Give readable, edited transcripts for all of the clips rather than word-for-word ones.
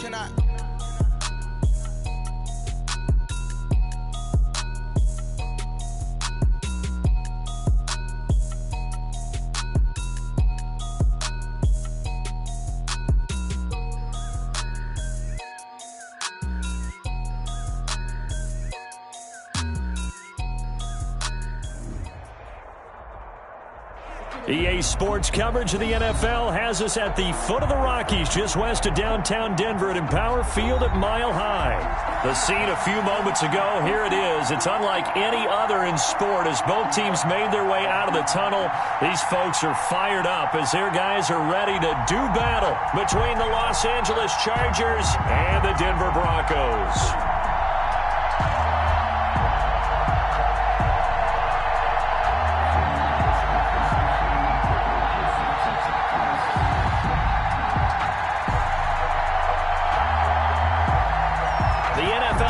and I. EA Sports coverage of the NFL has us at the foot of the Rockies, just west of downtown Denver at Empower Field at Mile High. The scene a few moments ago, here it is. It's unlike any other in sport as both teams made their way out of the tunnel. These folks are fired up as their guys are ready to do battle between the Los Angeles Chargers and the Denver Broncos.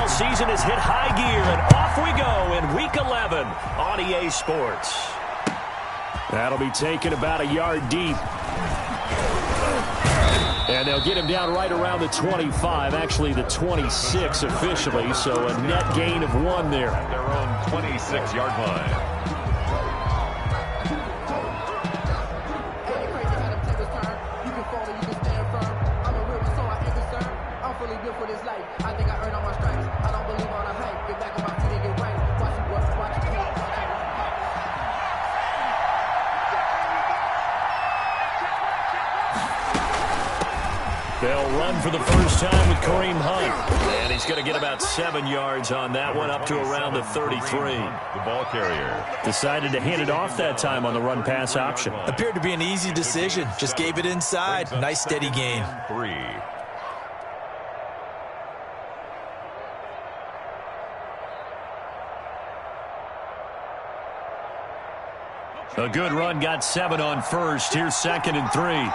Season has hit high gear, and off we go in Week 11 on EA Sports. That'll be taken about a yard deep. And they'll get him down right around the 25, actually the 26 officially, so a net gain of 1 there. At their own 26-yard line. They'll run for the first time with Kareem Hunt. And he's going to get about 7 yards on that one, up to around the 33. The ball carrier. Decided to hand it off that time on the run-pass option. Appeared to be an easy decision. Just gave it inside. Nice, steady gain. 3. A good run, got 7 on first. Here's 2nd and 3.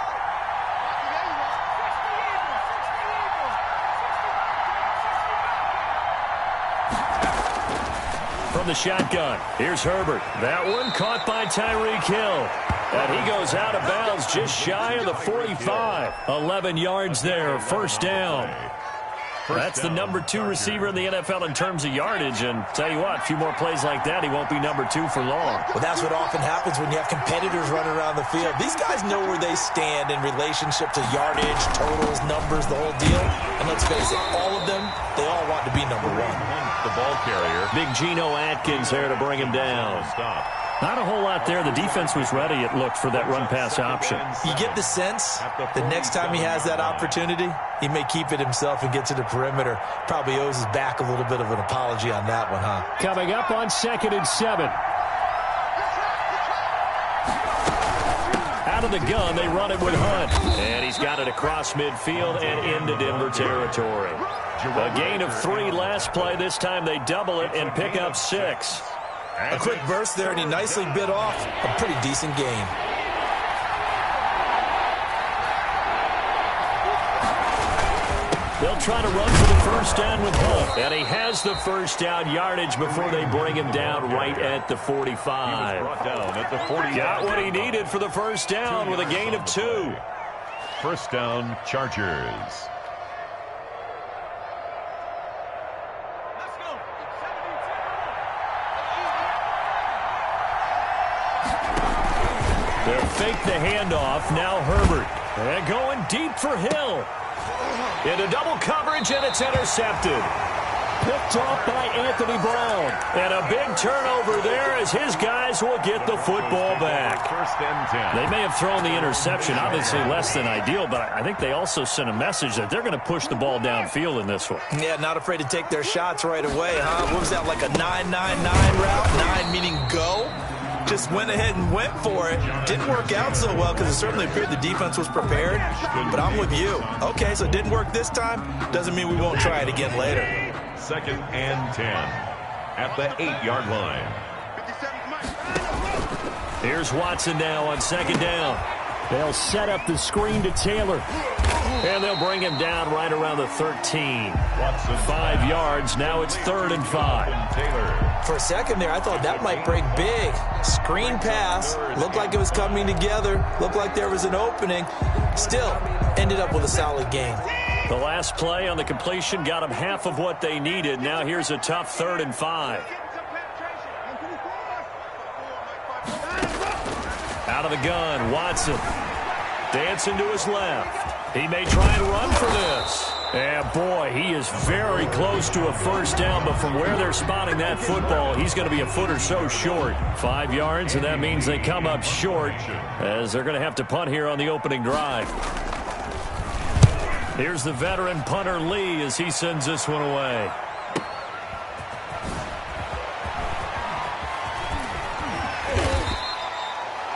From the shotgun, here's Herbert. That one caught by Tyreek Hill. And he goes out of bounds just shy of the 45. 11 yards there, first down. That's the number 2 receiver in the NFL in terms of yardage. And tell you what, a few more plays like that, he won't be number 2 for long. Well, that's what often happens when you have competitors running around the field. These guys know where they stand in relationship to yardage, totals, numbers, the whole deal. And let's face it, all of them, they all want to be number 1. The ball carrier. Big Geno Atkins there to bring him down. Stop. Not a whole lot there. The defense was ready, it looked, for that run-pass option. You get the sense the next time he has that opportunity, he may keep it himself and get to the perimeter. Probably owes his back a little bit of an apology on that one, huh? Coming up on 2nd and 7. Out of the gun, they run it with Hunt. And he's got it across midfield and into Denver territory. A gain of 3 last play. This time they double it and pick up 6. A quick burst there, and he nicely bit off a pretty decent gain. They'll try to run for the first down with Hunt. And he has the first down yardage before they bring him down right at the 45. Brought down at the 40. Got what he needed for the first down with a gain of 2. First down, Chargers. They'll fake the handoff. Now Herbert. And going deep for Hill. Into double coverage, and it's intercepted. Picked off by Anthony Brown. And a big turnover there as his guys will get the football back. First and 10. They may have thrown the interception, obviously less than ideal, but I think they also sent a message that they're going to push the ball downfield in this one. Yeah, not afraid to take their shots right away, huh? What was that, like a 9-9-9 route? 9 meaning go? Just went ahead and went for it. Didn't work out so well because it certainly appeared the defense was prepared. But I'm with you. Okay, so it didn't work this time. Doesn't mean we won't try it again later. 2nd and 10 at the 8-yard line. Here's Watson now on 2nd down. They'll set up the screen to Taylor. And they'll bring him down right around the 13. Watson 5 yards. Now it's 3rd and 5. Taylor. For a second there, I thought that might break big. Screen pass. Looked like it was coming together. Looked like there was an opening. Still, ended up with a solid gain. The last play on the completion got them half of what they needed. Now here's a tough 3rd and 5. Out of the gun, Watson. Dancing to his left. He may try and run for this. And boy, he is very close to a first down, but from where they're spotting that football, he's going to be a foot or so short. 5 yards, and that means they come up short as they're going to have to punt here on the opening drive. Here's the veteran punter Lee as he sends this one away.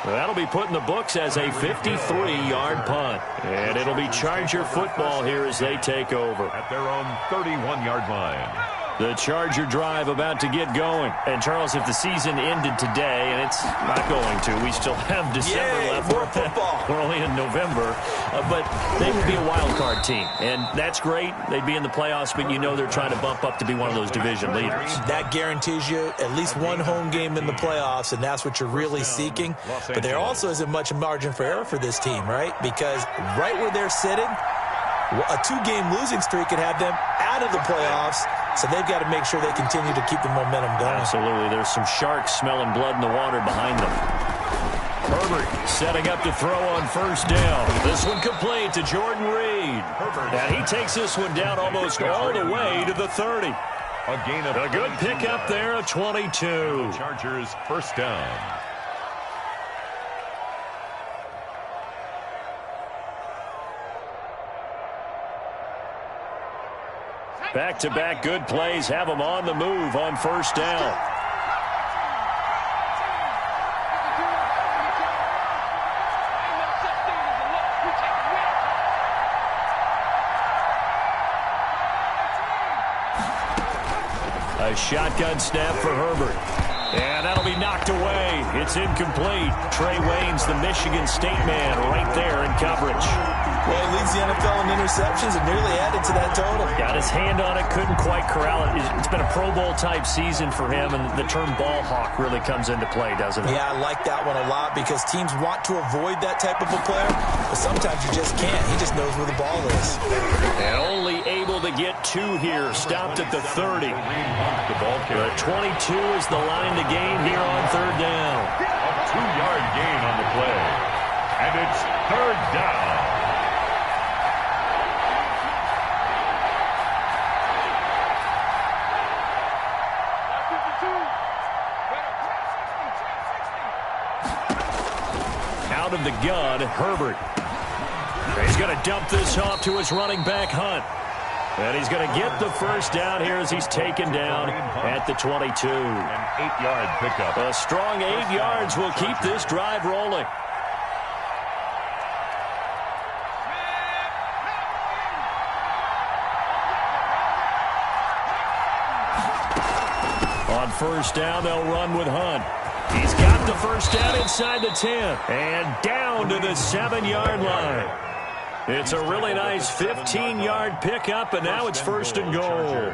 That'll be put in the books as a 53-yard punt. And it'll be Charger football here as they take over. At their own 31-yard line. The Charger drive about to get going. And, Charles, if the season ended today, and it's not going to, we still have December left. More football. We're only in November. But they would be a wild card team. And that's great. They'd be in the playoffs, but you know they're trying to bump up to be one of those division leaders. That guarantees you at least one home game in the playoffs, and that's what you're really seeking. But there also isn't much margin for error for this team, right? Because right where they're sitting, a 2-game losing streak could have them out of the playoffs. So they've got to make sure they continue to keep the momentum going. Absolutely. There's some sharks smelling blood in the water behind them. Herbert setting up to throw on first down. This one complete to Jordan Reed. And he takes this one down almost all the way to the 30. A good pickup there, a 22. Chargers first down. Back-to-back good plays have them on the move on first down. A shotgun snap for Herbert. And that'll be knocked away. It's incomplete. Trey Waynes, the Michigan State man, right there in coverage. Well, he leads the NFL in interceptions and nearly added to that total. Got his hand on it, couldn't quite corral it. It's been a Pro Bowl-type season for him, and the term ball hawk really comes into play, doesn't it? Yeah, I like that one a lot because teams want to avoid that type of a player, but sometimes you just can't. He just knows where the ball is. And only able to get 2 here, stopped at the 30. The 22 is the line to gain here on third down. A 2-yard gain on the play. And it's third down. Out of the gun, Herbert. He's going to dump this off to his running back, Hunt. And he's going to get the first down here as he's taken down at the 22. An 8-yard pickup. A strong 8 yards will keep this drive rolling. On first down, they'll run with Hunt. He's got the first down inside the 10 and down to the 7-yard line. It's a really nice 15-yard pickup, and now it's first and goal.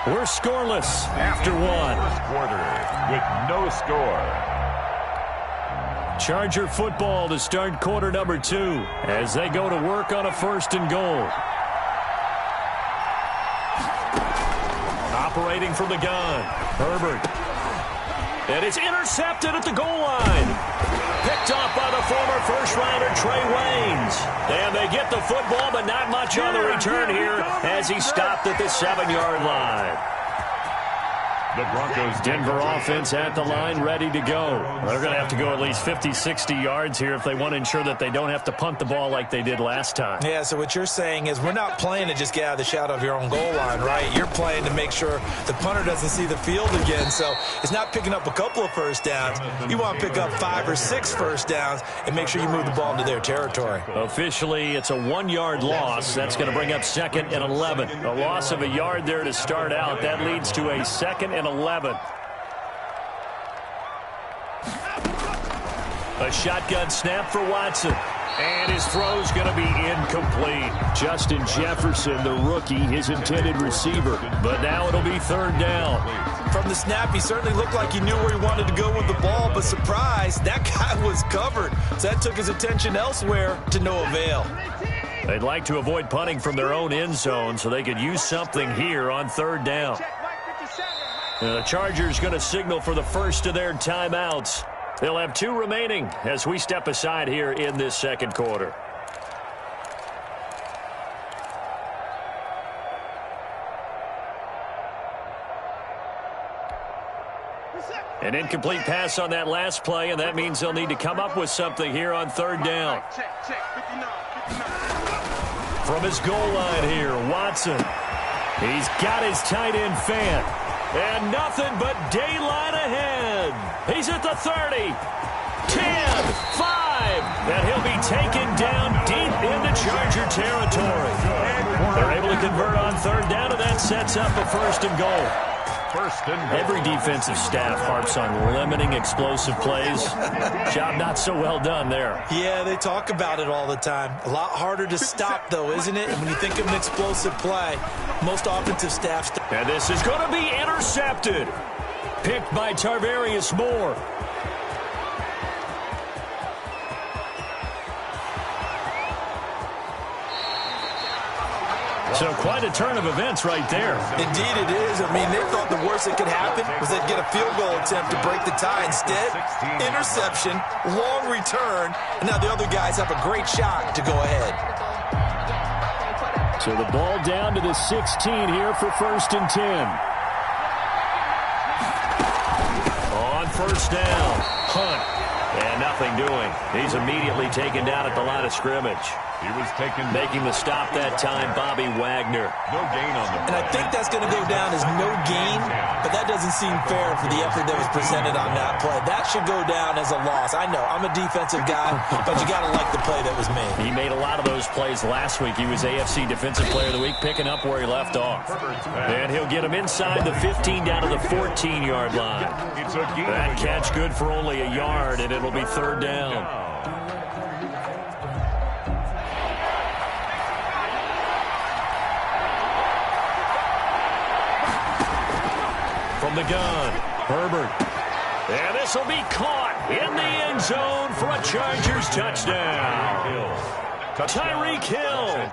We're scoreless after one. First quarter with no score. Charger football to start quarter number 2 as they go to work on a first and goal. Operating from the gun, Herbert. And it's intercepted at the goal line. Picked off by the former first-rounder Trey Waynes. And they get the football, but not much on the return here as he stopped at the 7-yard line. The Broncos Denver offense at the line, ready to go. They're going to have to go at least 50, 60 yards here if they want to ensure that they don't have to punt the ball like they did last time. Yeah, so what you're saying is we're not playing to just get out of the shadow of your own goal line, right? You're playing to make sure the punter doesn't see the field again. So it's not picking up a couple of first downs. You want to pick up 5 or 6 first downs and make sure you move the ball into their territory. Officially, it's a 1-yard loss. That's going to bring up 2nd and 11. A loss of a yard there to start out. That leads to a 2nd and 11. A shotgun snap for Watson. And his throw's going to be incomplete. Justin Jefferson, the rookie, his intended receiver. But now it'll be third down. From the snap, he certainly looked like he knew where he wanted to go with the ball, but surprise, that guy was covered. So that took his attention elsewhere to no avail. They'd like to avoid punting from their own end zone so they could use something here on third down. And the Chargers going to signal for the first of their timeouts. They'll have 2 remaining as we step aside here in this second quarter. An incomplete pass on that last play, and that means they'll need to come up with something here on third down. From his goal line here, Watson. He's got his tight end fan. And nothing but daylight ahead. He's at the 30, 10, 5. And he'll be taken down deep into Charger territory. They're able to convert on third down, and that sets up a first and goal. Every defensive staff harps on limiting explosive plays. Job not so well done there. Yeah, they talk about it all the time. A lot harder to stop, though, isn't it? And when you think of an explosive play, most offensive staffs... And this is going to be intercepted. Picked by Tarvarius Moore. So quite a turn of events right there. Indeed it is. I mean, they thought the worst that could happen was they'd get a field goal attempt to break the tie. Instead, interception, long return, and now the other guys have a great shot to go ahead. So the ball down to the 16 here for first and 10. On first down, Hunt. And nothing doing. He's immediately taken down at the line of scrimmage. He was taken. Making the stop that time, Bobby Wagner. No gain on the play. And I think that's going to go down as no gain, but that doesn't seem fair for the effort that was presented on that play. That should go down as a loss. I know, I'm a defensive guy, but you got to like the play that was made. He made a lot of those plays last week. He was AFC Defensive Player of the Week, picking up where he left off. And he'll get him inside the 15 down to the 14-yard line. That catch good for only a yard, and it'll be third down. From the gun, Herbert. And this will be caught in the end zone for a Chargers touchdown. Tyreek Hill.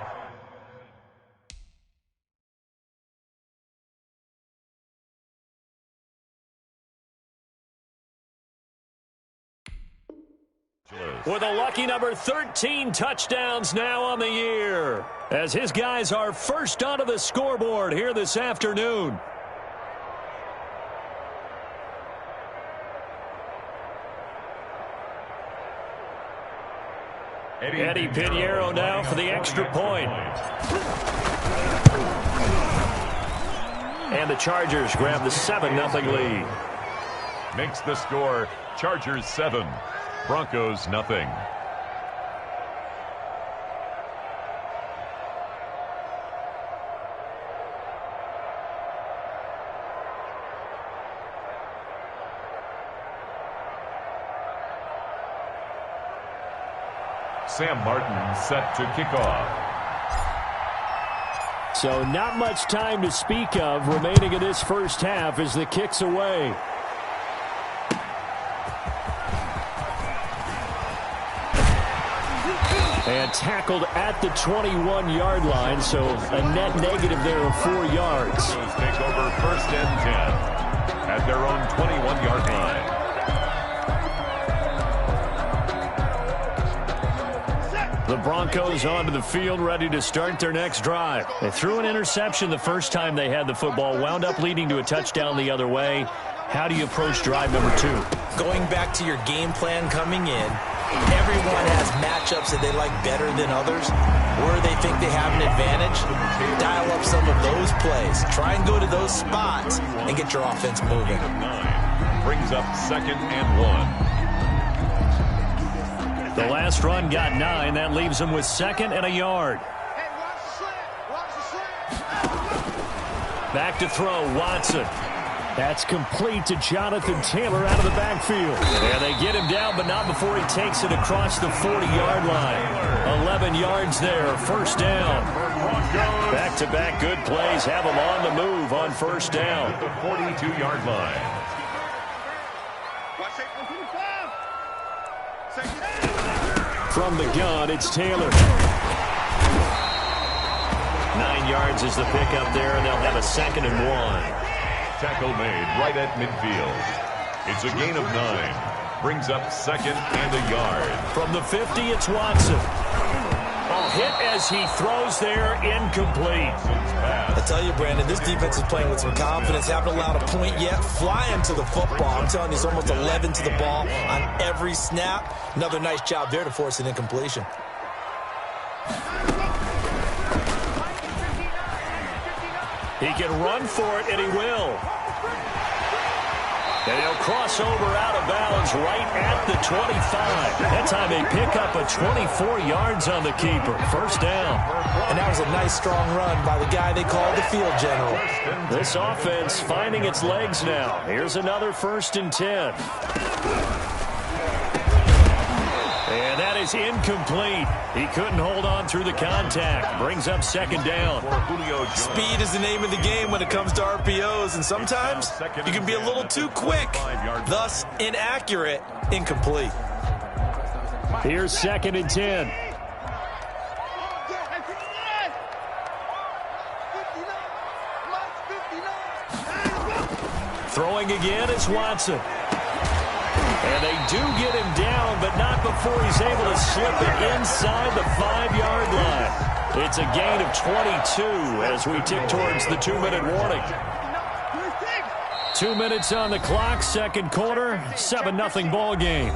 With a lucky number 13 touchdowns now on the year, as his guys are first onto the scoreboard here this afternoon. Eddie Pinheiro now for the extra point. And the Chargers grab the 7-0 lead. Makes the score Chargers 7, Broncos nothing. Sam Martin set to kick off. So not much time to speak of remaining in this first half as the kick's away. And tackled at the 21-yard line, so a net negative there of 4 yards. Take over first and 10 at their own 21-yard line. The Broncos onto the field, ready to start their next drive. They threw an interception the first time they had the football, wound up leading to a touchdown the other way. How do you approach drive number 2? Going back to your game plan coming in, everyone has matchups that they like better than others. Where they think they have an advantage, dial up some of those plays. Try and go to those spots and get your offense moving. 9 brings up second and 1. The last run got 9. That leaves them with second and a yard. Back to throw, Watson. That's complete to Jonathan Taylor out of the backfield. And they get him down, but not before he takes it across the 40-yard line. 11 yards there, first down. Back-to-back good plays have him on the move on first down. The 42-yard line. From the gun, it's Taylor. 9 yards is the pickup there, and they'll have a 2nd and 1. Tackle made right at midfield. It's a gain of 9. Brings up 2nd and a yard. From the 50, it's Watson. Hit as he throws there, incomplete. I tell you, Brandon, this defense is playing with some confidence. Haven't allowed a point yet. Flying to the football. I'm telling you, it's almost 11 to the ball on every snap. Another nice job there to force an incompletion. He can run for it, and he will. And he'll cross over out of bounds right at the 25. That time they pick up a 24 yards on the keeper. First down. And that was a nice, strong run by the guy they call the field general. This offense finding its legs now. Here's another 1st and 10. And that is incomplete. He couldn't hold on through the contact. Brings up 2nd down. Speed is the name of the game when it comes to RPOs, and sometimes you can be a little too quick, thus inaccurate, incomplete. Here's 2nd and 10. Throwing again is Watson. And they do get him down, but not before he's able to slip it inside the 5-yard line. It's a gain of 22 as we tick towards the 2-minute warning. 2 minutes on the clock, 2nd quarter, 7-0 ball game.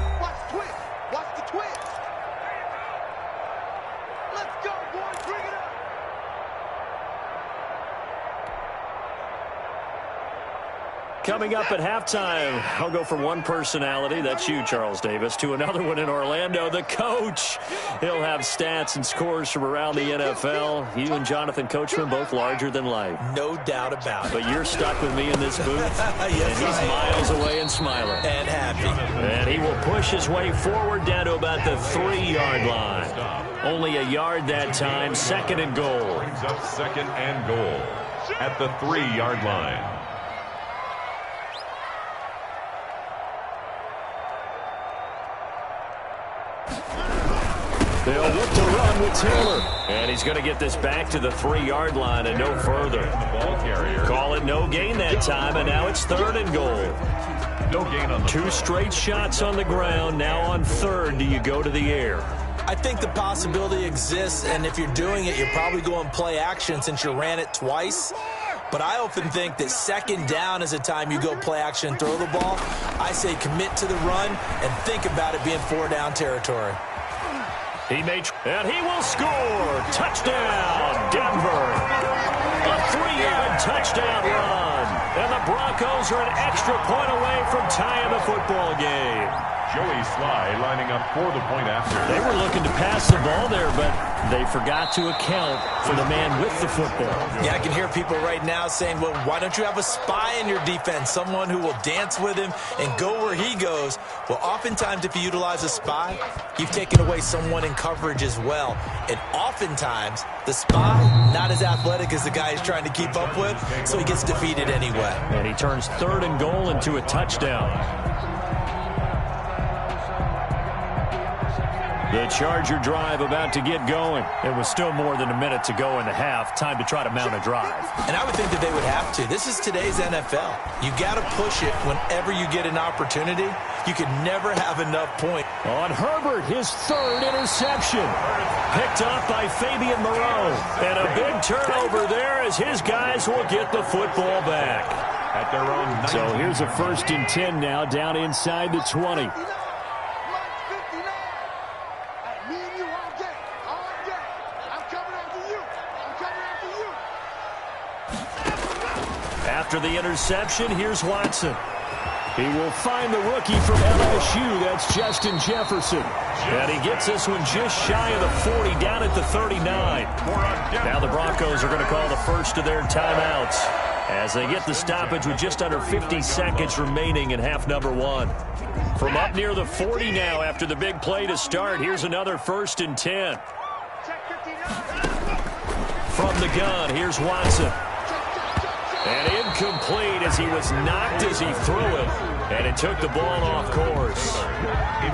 Coming up at halftime, I'll go from one personality, that's you, Charles Davis, to another one in Orlando, the coach. He'll have stats and scores from around the NFL. You and Jonathan Coachman both larger than life. No doubt about it. But you're stuck with me in this booth, yes, and he's miles away and smiling. And happy. And he will push his way forward down to about the 3-yard line. Only a yard that time, 2nd and goal. Brings up 2nd and goal at the 3-yard line. They'll look to run with Taylor. And he's going to get this back to the 3-yard line and no further. Call it no gain that time, and now it's 3rd and goal. No gain on the 2 straight shots on the ground. Now on 3rd, do you go to the air? I think the possibility exists, and if you're doing it, you're probably going play action since you ran it twice. But I often think that 2nd down is a time you go play action and throw the ball. I say commit to the run and think about it being 4-down territory. And he will score. Touchdown, Denver. A 3-yard touchdown run. And the Broncos are an extra point away from tying the football game. Joey Sly lining up for the point after. They were looking to pass the ball there, but they forgot to account for the man with the football. Yeah, I can hear people right now saying, well, why don't you have a spy in your defense, someone who will dance with him and go where he goes? Well, oftentimes if you utilize a spy, you've taken away someone in coverage as well. And oftentimes, the spy, not as athletic as the guy he's trying to keep up with, so he gets defeated anyway. And he turns 3rd and goal into a touchdown. The Charger drive about to get going. It was still more than a minute to go in the half. Time to try to mount a drive. And I would think that they would have to. This is today's NFL. You got to push it whenever you get an opportunity. You can never have enough points. On Herbert, his 3rd interception. Picked up by Fabian Moreau. And a big turnover there as his guys will get the football back. At their own 90. So here's a 1st and 10 now down inside the 20. After the interception, here's Watson. He will find the rookie from LSU. That's Justin Jefferson. And he gets this one just shy of the 40, down at the 39. Now the Broncos are going to call the first of their timeouts. as they get the stoppage with just under 50 seconds remaining in half number one. From up near the 40 now after the big play to start, here's another 1st and 10. From the gun, here's Watson. And incomplete as he was knocked as he threw it. And it took the ball off course.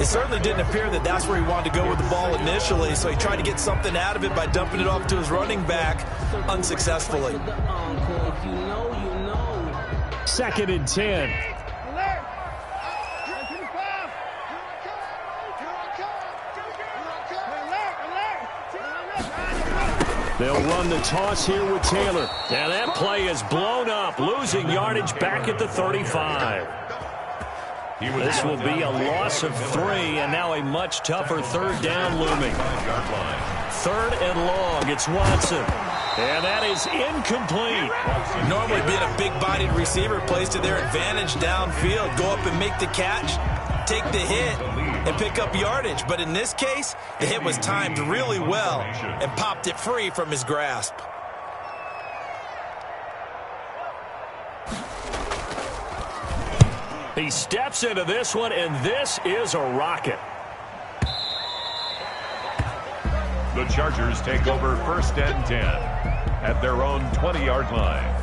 It certainly didn't appear that that's where he wanted to go with the ball initially, so he tried to get something out of it by dumping it off to his running back unsuccessfully. 2nd and 10. They'll run the toss here with Taylor. Now that play is blown up, losing yardage back at the 35. This will be a loss of 3, and now a much tougher 3rd down looming. 3rd and long, it's Watson. And that is incomplete. Normally being a big-bodied receiver plays to their advantage downfield. Go up and make the catch, take the hit, and pick up yardage. But in this case, the hit was timed really well and popped it free from his grasp. He steps into this one, and this is a rocket. The Chargers take over 1st and 10 at their own 20-yard line.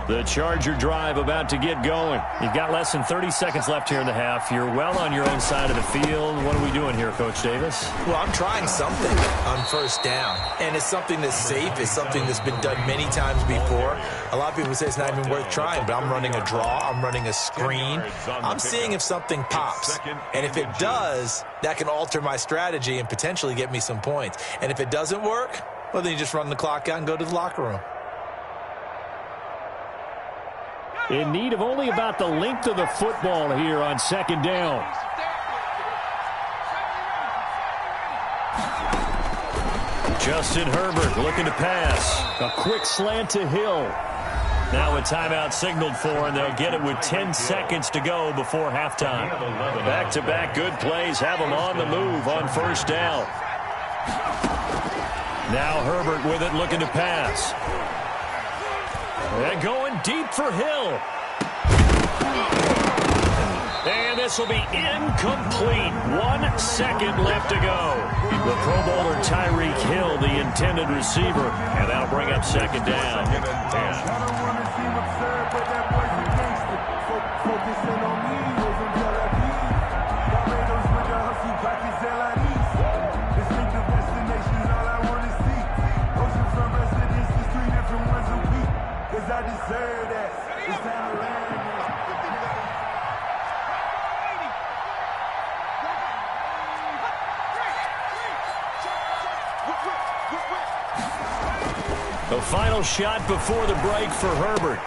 The Charger drive about to get going. You've got less than 30 seconds left here in the half. You're well on your own side of the field. What are we doing here, Coach Davis? Well, I'm trying something on 1st down, and it's something that's safe. It's something that's been done many times before. A lot of people say it's not even worth trying, but I'm running a draw. I'm running a screen. I'm seeing if something pops, and if it does, that can alter my strategy and potentially get me some points. And if it doesn't work, well, then you just run the clock out and go to the locker room. In need of only about the length of the football here on 2nd down. Justin Herbert looking to pass. A quick slant to Hill. Now a timeout signaled for, and they'll get it with 10 seconds to go before halftime. Back-to-back good plays have them on the move on 1st down. Now Herbert with it looking to pass. And going deep for Hill. And this will be incomplete. 1 second left to go. The Pro Bowler Tyreek Hill, the intended receiver. And that'll bring up 2nd down. The final shot before the break for Herbert.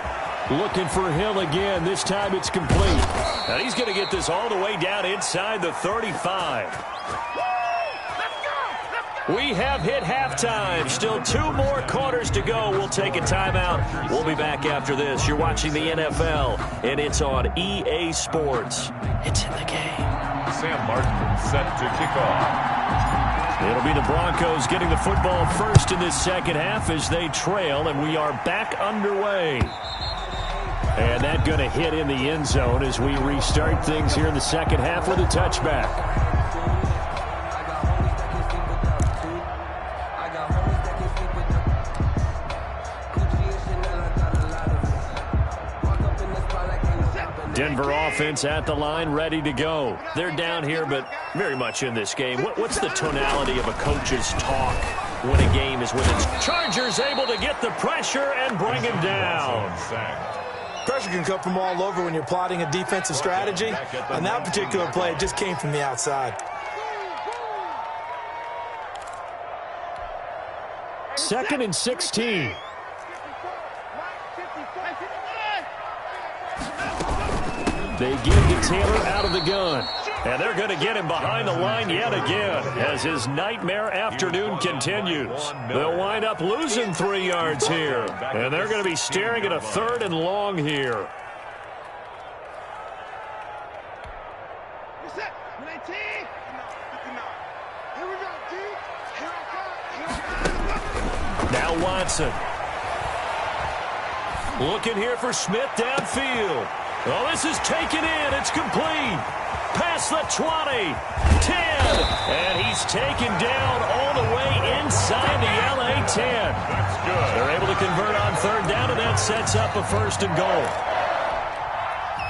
Looking for Hill again. This time it's complete. And he's going to get this all the way down inside the 35. We have hit halftime. Still 2 more quarters to go. We'll take a timeout. We'll be back after this. You're watching the NFL, and it's on EA Sports. It's in the game. Sam Martin set to kick off. It'll be the Broncos getting the football first in this 2nd half as they trail, and we are back underway. And that going to hit in the end zone as we restart things here in the 2nd half with a touchback. Denver offense at the line, ready to go. They're down here, but very much in this game. What's the tonality of a coach's talk when a game is within? Chargers able to get the pressure and bring him down. Pressure can come from all over when you're plotting a defensive strategy. On that particular play, it just came from the outside. 2nd and 16. They give to Taylor out of the gun. And they're going to get him behind the line yet again as his nightmare afternoon continues. They'll wind up losing 3 yards here. And they're going to be staring at a 3rd and long here. Now Watson. Looking here for Smith downfield. Oh, this is taken in. It's complete. Past the 20, 10, and he's taken down all the way inside the LA 10. That's good. They're able to convert on 3rd down, and that sets up a 1st and goal.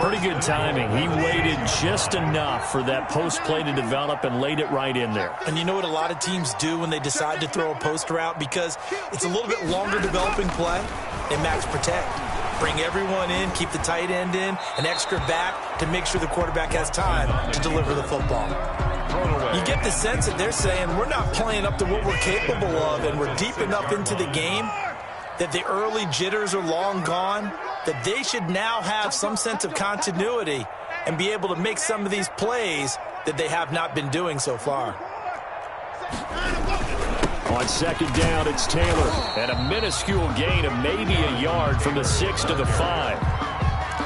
Pretty good timing. He waited just enough for that post play to develop and laid it right in there. And you know what a lot of teams do when they decide to throw a post route? Because it's a little bit longer developing play, they max protect. Bring everyone in, keep the tight end in, an extra back to make sure the quarterback has time to deliver the football. You get the sense that they're saying we're not playing up to what we're capable of, and we're deep enough into the game that the early jitters are long gone, that they should now have some sense of continuity and be able to make some of these plays that they have not been doing so far. On 2nd down, it's Taylor. And a minuscule gain of maybe a yard from the 6 to the 5.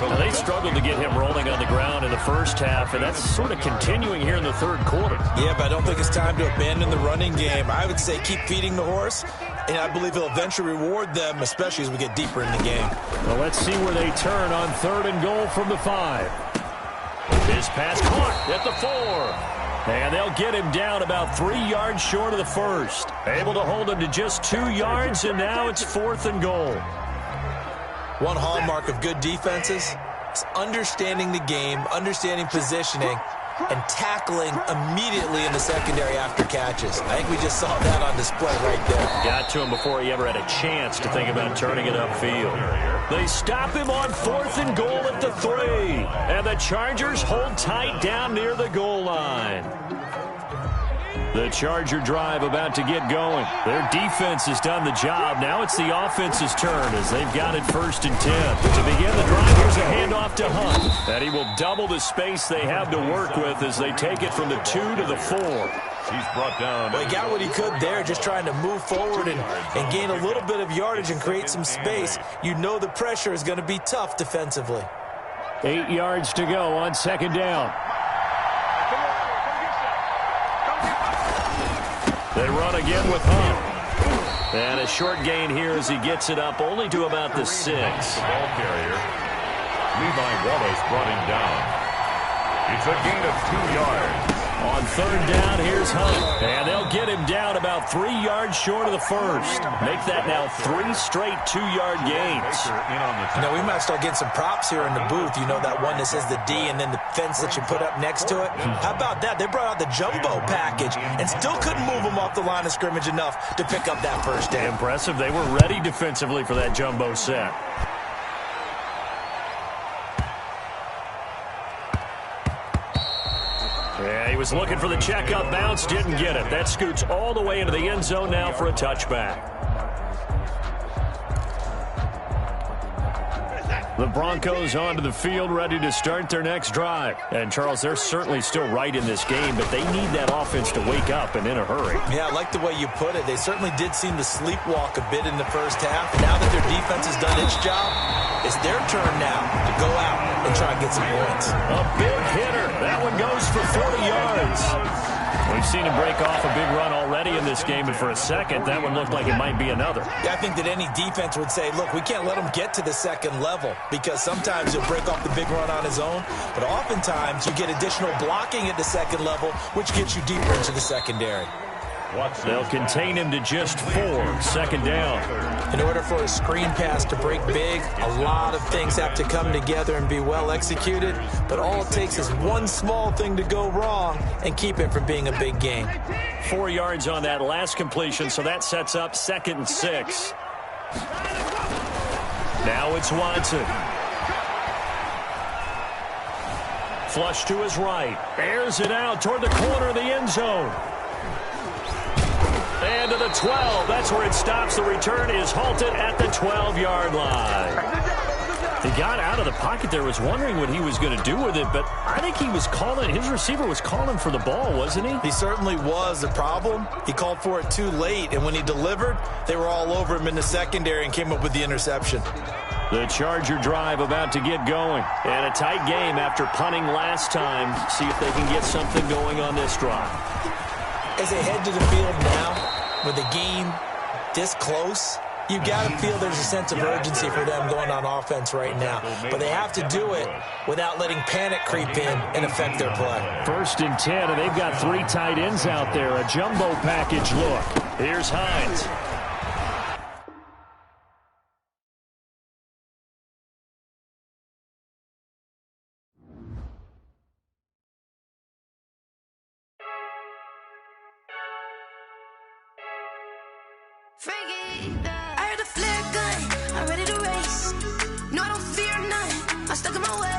Now, they struggled to get him rolling on the ground in the first half, and that's sort of continuing here in the 3rd quarter. Yeah, but I don't think it's time to abandon the running game. I would say keep feeding the horse, and I believe he'll eventually reward them, especially as we get deeper in the game. Well, let's see where they turn on 3rd and goal from the 5. This pass caught at the 4. And they'll get him down about 3 yards short of the 1st. Able to hold him to just 2 yards, and now it's 4th and goal. One hallmark of good defenses is understanding the game, understanding positioning, and tackling immediately in the secondary after catches. I think we just saw that on display right there. Got to him before he ever had a chance to think about turning it upfield. They stop him on 4th and goal at the 3. And the Chargers hold tight down near the goal line. The Charger drive about to get going. Their defense has done the job. Now it's the offense's turn as they've got it 1st and 10. To begin the drive, here's a handoff to Hunt. And he will double the space they have to work with as they take it from the 2 to the 4. He's brought down. Well, he got what he could there, just trying to move forward and gain a little bit of yardage and create some space. You know the pressure is going to be tough defensively. 8 yards to go on 2nd down. They run again with Hunt. And a short gain here as he gets it up only to about the 6. The ball carrier. Levi Wallace brought him down. It's a gain of 2 yards. On 3rd down, here's Hunt. And they'll get him down about 3 yards short of the 1st. Make that now 3 straight 2-yard gains. You know, we might start getting some props here in the booth. You know, that one that says the D and then the fence that you put up next to it. How about that? They brought out the jumbo package and still couldn't move them off the line of scrimmage enough to pick up that 1st down. Impressive. They were ready defensively for that jumbo set. Yeah, he was looking for the checkup bounce, didn't get it. That scoots all the way into the end zone now for a touchback. The Broncos onto the field, ready to start their next drive. And, Charles, they're certainly still right in this game, but they need that offense to wake up and in a hurry. Yeah, I like the way you put it. They certainly did seem to sleepwalk a bit in the first half. Now that their defense has done its job, it's their turn now to go out and try and get some points. A big hitter. That one goes for 40 yards. We've seen him break off a big run already in this game, and for a second, that one looked like it might be another. Yeah, I think that any defense would say, look, we can't let him get to the second level because sometimes he'll break off the big run on his own, but oftentimes you get additional blocking at the second level, which gets you deeper into the secondary. They'll contain him to just 4, 2nd down. In order for a screen pass to break big, a lot of things have to come together and be well executed, but all it takes is one small thing to go wrong and keep it from being a big gain. 4 yards on that last completion, so that sets up 2nd and 6. Now it's Watson. Flush to his right. Airs it out toward the corner of the end zone. And to the 12. That's where it stops. The return is halted at the 12-yard line. He got out of the pocket there, was wondering what he was going to do with it, but I think he was calling, his receiver was calling for the ball, wasn't he? He certainly was. The problem, he called for it too late, and when he delivered, they were all over him in the secondary and came up with the interception. The Charger drive about to get going. And a tight game after punting last time. See if they can get something going on this drive. As they head to the field now, with the game this close, you've got to feel there's a sense of urgency for them going on offense right now. But they have to do it without letting panic creep in and affect their play. 1st and 10, and they've got 3 tight ends out there. A jumbo package look. Here's Hines. Freaky, I heard a flare gun, I'm ready to race. No, I don't fear none, I'm stuck in my way.